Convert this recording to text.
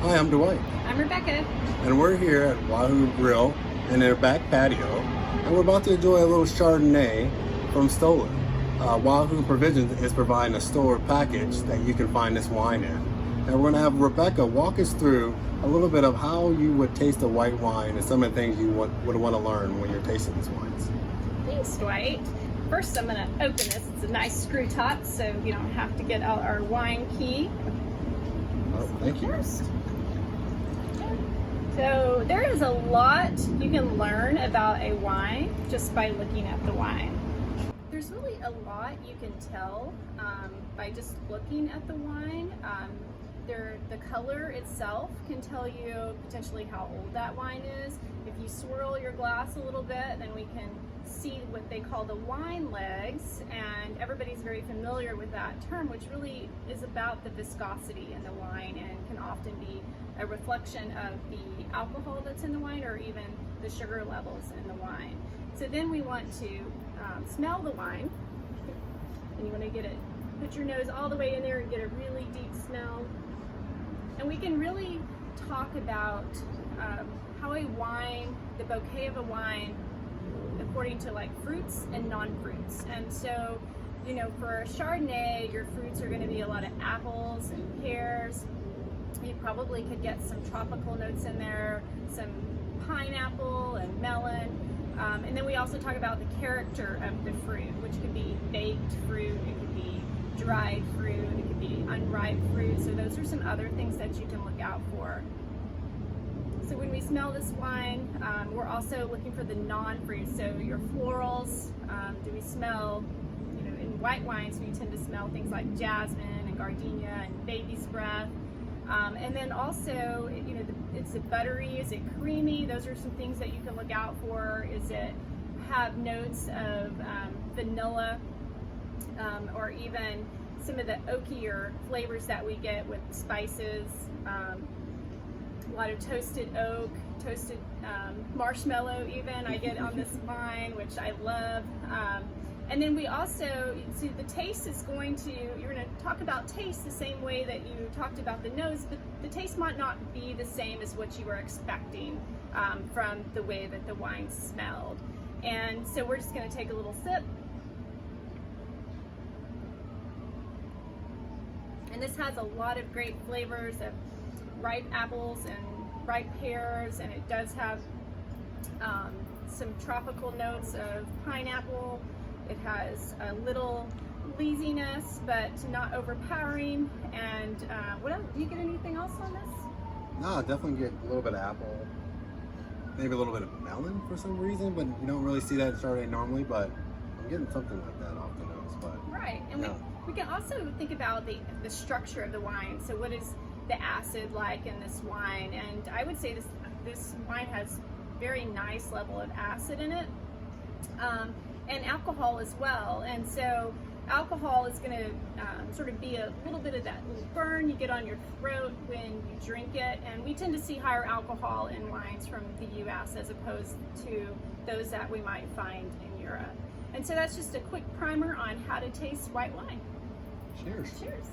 Hi, I'm Dwight, I'm Rebecca. and we're here at Wahoo Grill in their back patio, and we're about to enjoy a little Chardonnay from Stolen. Wahoo Provisions is providing a store package that you can find this wine in. And we're going to have Rebecca walk us through a little bit of how you would taste a white wine and some of the things you would want to learn when you're tasting these wines. Thanks, Dwight. First, I'm going to open this. It's a nice screw top, so you don't have to get out our wine key. Oh, thank you. First. So there is a lot you can learn about a wine just by looking at the wine. There's really a lot you can tell by just looking at the wine. The color itself can tell you potentially how old that wine is. If you swirl your glass a little bit, then we can see what they call the wine legs, and everybody's very familiar with that term, which really is about the viscosity in the wine and can often be a reflection of the alcohol that's in the wine or even the sugar levels in the wine. So then we want to smell the wine, and you want to get it, put your nose all the way in there and get a really deep smell. And we can really talk about how a wine, the bouquet of a wine, according to like fruits and non-fruits. And so, you know, for a Chardonnay, your fruits are going to be a lot of apples and pears. You probably could get some tropical notes in there, some pineapple and melon. And then we also talk about the character of the fruit, which could be baked fruit, it could be dried fruit, it could be unripe fruit. So those are some other things that you can look out for. So when we smell this wine, we're also looking for the non-fruit. So your florals, do we smell, you know, in white wines we tend to smell things like jasmine and gardenia and baby's breath. And then also, you know, is it buttery, is it creamy? Those are some things that you can look out for. Is it have notes of vanilla, or even some of the oakier flavors that we get with spices, a lot of toasted oak, toasted marshmallow even I get on this wine, which I love. And then we also, see the taste is going to, you're going to talk about taste the same way that you talked about the nose, but the taste might not be the same as what you were expecting from the way that the wine smelled. And so we're just going to take a little sip. And this has a lot of great flavors of ripe apples and ripe pears, and it does have some tropical notes of pineapple. It has a little leasiness, but not overpowering. And what else? Do you get anything else on this? No, I definitely get a little bit of apple, maybe a little bit of melon for some reason, but you don't really see that in Chardonnay normally, but I'm getting something like that off the nose. But right, and yeah. we can also think about the structure of the wine. So what is the acid like in this wine? And I would say this wine has very nice level of acid in it, and alcohol as well. And so alcohol is going to sort of be a little bit of that little burn you get on your throat when you drink it. And we tend to see higher alcohol in wines from the US as opposed to those that we might find in Europe. And so that's just a quick primer on how to taste white wine. Cheers. Cheers.